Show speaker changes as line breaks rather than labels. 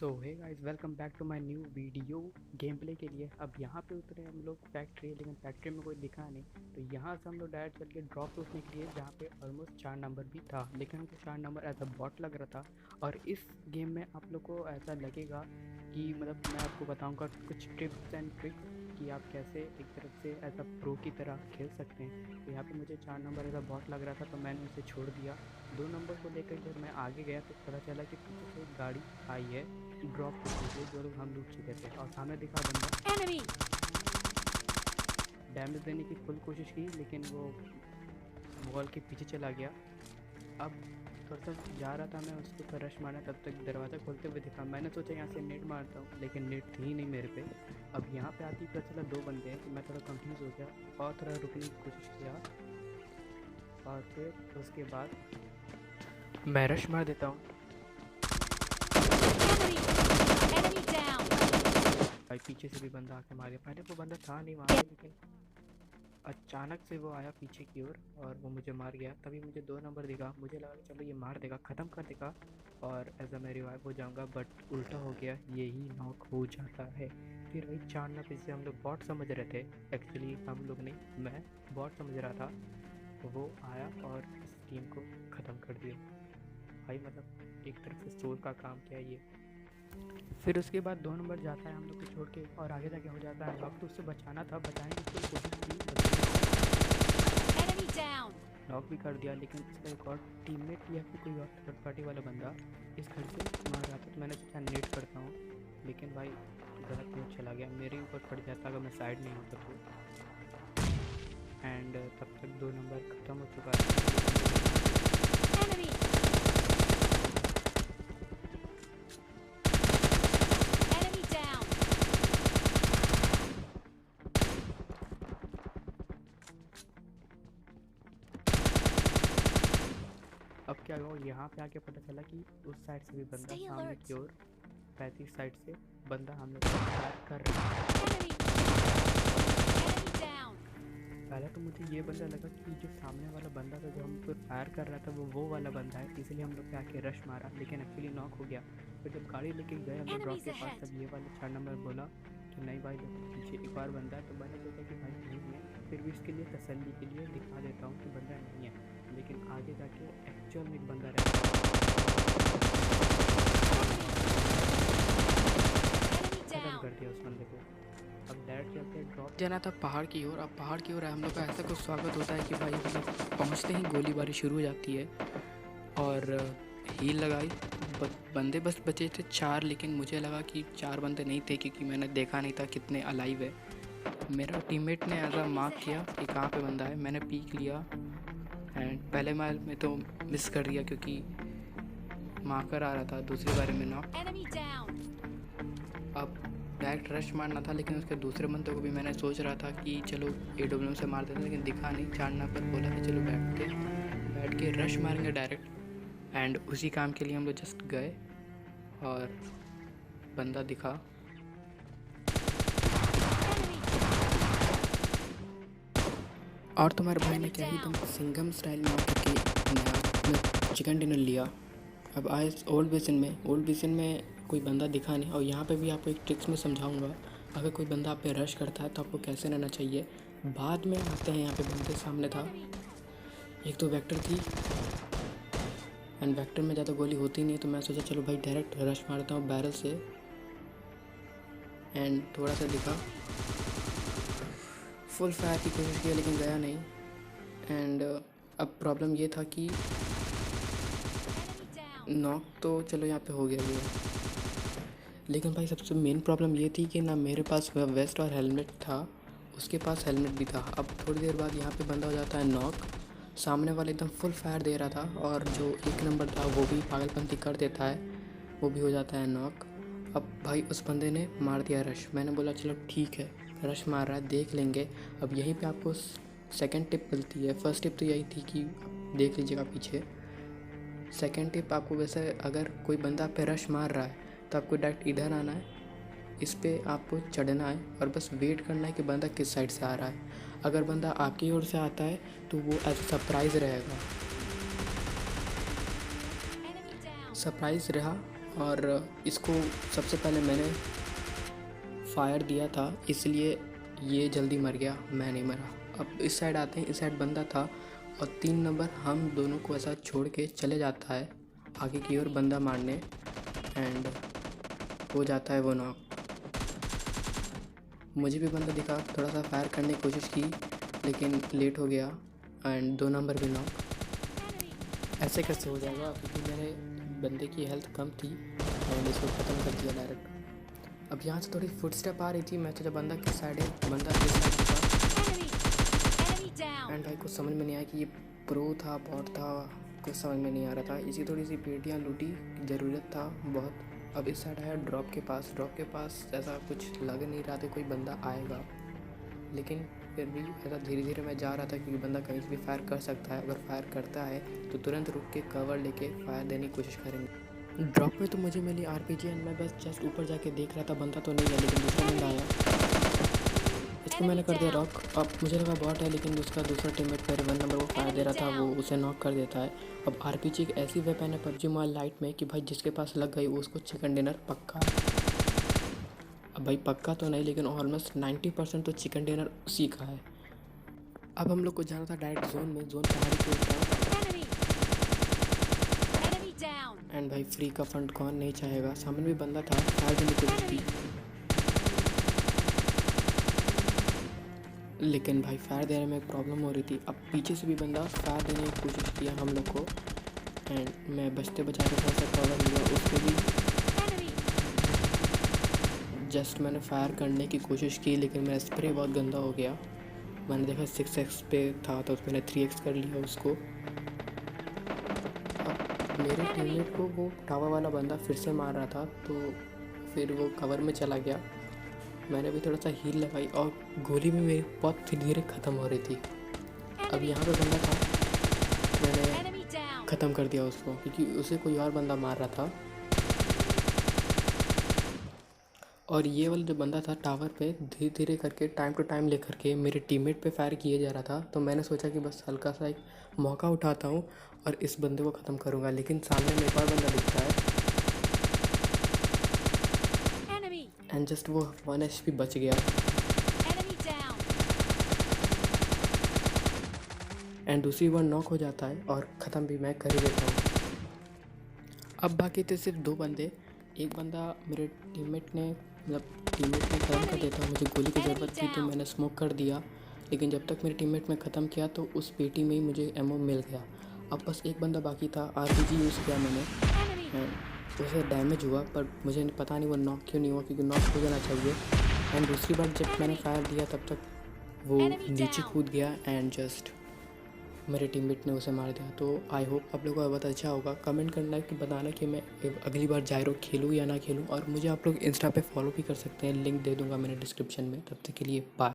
So hey guys, welcome back to my new video game play के लिए। अब यहाँ पे उतरे हम लोग फैक्ट्री, लेकिन फैक्ट्री में कोई दिखा नहीं। तो यहाँ से हम लोग डायरेक्ट चल के ड्रॉप लूटने के लिए, जहाँ पे ऑलमोस्ट 4 नंबर भी था, लेकिन हमको 4 नंबर ऐसा बॉट लग रहा था। और इस गेम में आप लोग को ऐसा लगेगा कि मतलब मैं आपको बताऊँगा कुछ टिप्स एंड ट्रिक्स कि आप कैसे एक तरफ से ऐसा प्रो की तरह खेल सकते हैं। तो यहाँ पे मुझे 4 नंबर ऐसा बॉट लग रहा था, तो मैंने उसे छोड़ दिया। 2 नंबर को लेकर जब मैं आगे गया तो पता चला कि पीछे से एक गाड़ी आई है ड्रॉप करते हुए, जो लोग हम लूट चुके थे। और सामने दिखा बंदा,
Enemy!
डैमेज देने की फुल कोशिश की, लेकिन वो वॉल के पीछे चला गया। अब थोड़ा सा जा रहा था मैं उसके ऊपर रश मारना, तब तक दरवाज़ा खोलते हुए दिखा। मैंने सोचा यहाँ से नेट मारता हूँ, लेकिन नेट थी ही नहीं मेरे पे। अब यहाँ पे आती पता चला 2 बंदे हैं, तो मैं थोड़ा कंफ्यूज हो गया और थोड़ा रुकने की कोशिश किया। और फिर उसके बाद मैं रश मार देता हूँ।
Enemy down!
भाई पीछे से भी बंदा आके मार गया। पहले वो बंदा था नहीं वहाँ पे, लेकिन अचानक से वो आया पीछे की ओर और वो मुझे मार गया। तभी मुझे 2 नंबर दिखा, मुझे लगा कि चलो ये मार देगा, ख़त्म कर देगा और एज अ मैं रिवाइव हो जाऊंगा, बट उल्टा हो गया, यही नॉक हो जाता है। फिर वही 4 नंबर जिसे हम लोग बॉट समझ रहे थे, एक्चुअली हम लोग नहीं, मैं बॉट समझ रहा था, वो आया और इस टीम को ख़त्म कर दिया। भाई मतलब एक तरफ से सोल का काम किया ये। फिर उसके बाद 2 नंबर जाता है हम लोग को छोड़ के और आगे जाके हो जाता है नॉक। तो उससे बचाना था, बचाने की कोई कोशिश की,
Enemy down!
नॉक भी कर दिया। लेकिन इसका एक और टीममेट या फिर कोई और थर्ड पार्टी वाला बंदा इस घर से मार रहा था, तो मैंने सोचा नेट करता हूँ, लेकिन भाई गलत नेट चला गया, मेरे ऊपर पड़ जाता अगर मैं साइड नहीं होता तो। एंड तब तक 2 नंबर ख़त्म हो चुका है।
Enemy! Enemy down!
अब क्या हुआ, यहाँ पे आके पता चला कि उस साइड से भी बंदा,
Stay
सामने
alert.
की ओर 35 साइड से बंदा हम लोग को अटैक कर रहा है।
Enemy! Enemy down!
पहले तो मुझे ये बंदा लगा कि जो सामने वाला बंदा था जो हम पर फायर कर रहा था वो वाला बंदा है, इसलिए हम लोग पे आके रश मारा, लेकिन एक्चुअली नॉक हो गया। फिर जब गाड़ी लेके गए हम लोग ड्रॉप
Enemies
के पास,
ahead!
तब ये वाले 4 नंबर बोला कि नहीं भाई देखो पीछे एक और बंदा है। तो मैंने सोचा कि भाई नहीं है, फिर भी इसके लिए तसल्ली के लिए दिखा देता हूँ कि बंदा नहीं है, लेकिन आगे जाके एक्चुअल में एक बंदा रहता
Enemy
खत्म
down!
कर दिया उस बंदे को। अब डायरेक्ट चलते हैं ड्रॉप जाना था पहाड़ की ओर। अब पहाड़ की ओर हम लोग का ऐसा कुछ स्वागत होता है कि भाई मतलब पहुँचते ही गोलीबारी शुरू हो जाती है। और हील लगाई, बंदे बस बचे थे 4, लेकिन मुझे लगा कि 4 बंदे नहीं थे, क्योंकि मैंने देखा नहीं था कितने अलाइव है। मेरा टीममेट ने ऐसा मार्क किया कि कहाँ पे बंदा है, मैंने पीक लिया एंड पहले मार में तो मिस कर दिया क्योंकि मार्कर आ रहा था, दूसरी बारे में नॉक।
Enemy down!
अब डायरेक्ट रश मारना था, लेकिन उसके दूसरे बंदे को भी मैंने सोच रहा था कि चलो AWM से मार देते, लेकिन दिखा नहीं। 4 नंबर बोला कि चलो बैठ के रश मारेंगे डायरेक्ट। एंड उसी काम के लिए हम लोग जस्ट गए और बंदा दिखा। और तुम्हारे भाई ने क्या ही तुम सिंघम स्टाइल में करके नया चिकन डिनर लिया। अब आए ओल्ड बेसिन में कोई बंदा दिखा नहीं। और यहाँ पे भी आपको एक ट्रिक्स में समझाऊंगा, अगर कोई बंदा आप पे रश करता है तो आपको कैसे रहना चाहिए। बाद में आते हैं यहाँ पे बंदे सामने था, एक तो वेक्टर थी एंड वेक्टर में ज़्यादा गोली होती नहीं है, तो मैं सोचा चलो भाई डायरेक्ट रश मारता हूँ बैरल से। एंड थोड़ा सा दिखा, फुल फायर की कोशिश की, लेकिन गया नहीं। एंड अब प्रॉब्लम ये था कि नॉक तो चलो यहाँ पे हो गया ये, लेकिन भाई सबसे मेन प्रॉब्लम ये थी कि ना मेरे पास वेस्ट और हेलमेट था, उसके पास हेलमेट भी था। अब थोड़ी देर बाद यहाँ पे बंदा हो जाता है नॉक, सामने वाले एकदम फुल फायर दे रहा था और जो 1 नंबर था वो भी पागलपंती कर देता है, वो भी हो जाता है नॉक। अब भाई उस बंदे ने मार दिया रश, मैंने बोला चलो ठीक है रश मार रहा है देख लेंगे। अब यहीं पे आपको सेकंड टिप मिलती है। फर्स्ट टिप तो यही थी कि देख लीजिएगा पीछे। सेकंड टिप आपको, वैसे अगर कोई बंदा आप पे रश मार रहा है तो आपको डायरेक्ट इधर आना है, इस पे आपको चढ़ना है और बस वेट करना है कि बंदा किस साइड से आ रहा है। अगर बंदा आपकी ओर से आता है तो वो एज सरप्राइज़ रहेगा, सरप्राइज़ रहा और इसको सबसे पहले मैंने फायर दिया था, इसलिए ये जल्दी मर गया, मैं नहीं मरा। अब इस साइड आते हैं, इस साइड बंदा था और 3 नंबर हम दोनों को ऐसा छोड़ के चले जाता है आगे की ओर बंदा मारने, एंड हो जाता है वो नॉक। मुझे भी बंदा दिखा, थोड़ा सा फायर करने की कोशिश की लेकिन लेट हो गया, एंड 2 नंबर भी नॉक। ऐसे कैसे हो जाएगा, क्योंकि मेरे बंदे की हेल्थ कम थी एंड इसको ख़त्म कर दिया डायरेक्ट। अब यहाँ से थोड़ी फुट स्टेप आ रही थी, मैं सोचा बंदा किस साइड है, बंदा किस साइड था,
Enemy down.
एंड भाई कुछ समझ में नहीं आया कि ये प्रो था बॉट था, कुछ समझ में नहीं आ रहा था। इसी थोड़ी सी पेटियाँ लूटी, ज़रूरत था बहुत। अब इस साइड आया ड्रॉप के पास ऐसा कुछ लग नहीं रहा था कोई बंदा आएगा, लेकिन फिर भी ऐसा धीरे धीरे मैं जा रहा था क्योंकि बंदा कहीं से भी फायर कर सकता है। अगर फायर करता है तो तुरंत रुक के कवर लेके फायर देने की कोशिश करेंगे। ड्रॉप में तो मुझे मिली RPG एंड मैं बस जस्ट ऊपर जाके देख रहा था, बंदा तो नहीं है लेकिन दूसरा बंदा आया, इसको मैंने कर दिया रॉक। अब मुझे लगा बॉट है, लेकिन उसका दूसरा टीममेट मेरे 1 नंबर को फायर दे रहा था, वो उसे नॉक कर देता है। अब RPG एक ऐसी वेपन है PUBG मोबाइल लाइट में कि भाई जिसके पास लग गई वो उसको चिकन डिनर पक्का। अब भाई पक्का तो नहीं लेकिन ऑलमोस्ट 90% तो चिकन डिनर उसी का है। अब हम लोग को जाना था डायरेक्ट जोन में, जोन पहाड़ी पे था,
Enemy. Enemy down.
एंड भाई फ्री का फंड कौन नहीं चाहेगा। सामने भी बंदा था, फायर देने की कोशिश की लेकिन भाई फायर देने में एक प्रॉब्लम हो रही थी। अब पीछे से भी बंदा फायर देने की कोशिश किया हम लोग को, एंड मैं बचते बचाते थोड़ा सा कवर लिया, उस पर भी
Enemy.
जस्ट मैंने फायर करने की कोशिश की लेकिन मेरा स्प्रे बहुत गंदा हो गया। मैंने देखा 6x पे था तो मैंने 3x कर लिया उसको। अब मेरे टीममेट को वो टावर वाला बंदा फिर से मार रहा था, तो फिर वो कवर में चला गया। मैंने भी थोड़ा सा हील लगाई और गोली भी मेरी बहुत धीरे धीरे ख़त्म हो रही थी। अब यहाँ पे बंदा था, मैंने
Enemy down.
ख़त्म कर दिया उसको क्योंकि उसे कोई और बंदा मार रहा था। और ये वाला जो बंदा था टावर पे धीरे धीरे करके टाइम टू टाइम लेकर के मेरे टीममेट पे फायर किए जा रहा था, तो मैंने सोचा कि बस हल्का सा एक मौका उठाता हूँ और इस बंदे को ख़त्म करूँगा। लेकिन सामने में एक और बंदा दिखता है
Enemy.
एंड जस्ट वो 1 HP बच गया,
Enemy down.
एंड दूसरी बार नॉक हो जाता है और ख़त्म भी मैं कर ही देता हूँ। अब बाकी थे सिर्फ 2 बंदे। एक बंदा मेरे टीममेट ने ख़त्म कर देता, मुझे गोली की ज़रूरत थी तो मैंने स्मोक कर दिया, लेकिन जब तक मेरे टीममेट ने ख़त्म किया तो उस पेटी में ही मुझे एमओ मिल गया। अब बस एक बंदा बाकी था, RPG यूज़ किया मैंने,
Enemy.
उसे डैमेज हुआ पर मुझे पता नहीं वो नॉक क्यों नहीं हुआ, क्योंकि नॉक हो जाना चाहिए। एंड दूसरी बार जब मैंने फायर दिया तब तक वो नीचे कूद गया एंड जस्ट मेरे टीममेट ने उसे मार दिया। तो आई होप आप लोगों को बहुत अच्छा होगा। कमेंट करना कि बताना कि मैं अगली बार जायरो खेलूँ या ना खेलूँ, और मुझे आप लोग इंस्टा पे फॉलो भी कर सकते हैं, लिंक दे दूँगा मैंने डिस्क्रिप्शन में। तब तक के लिए बाय।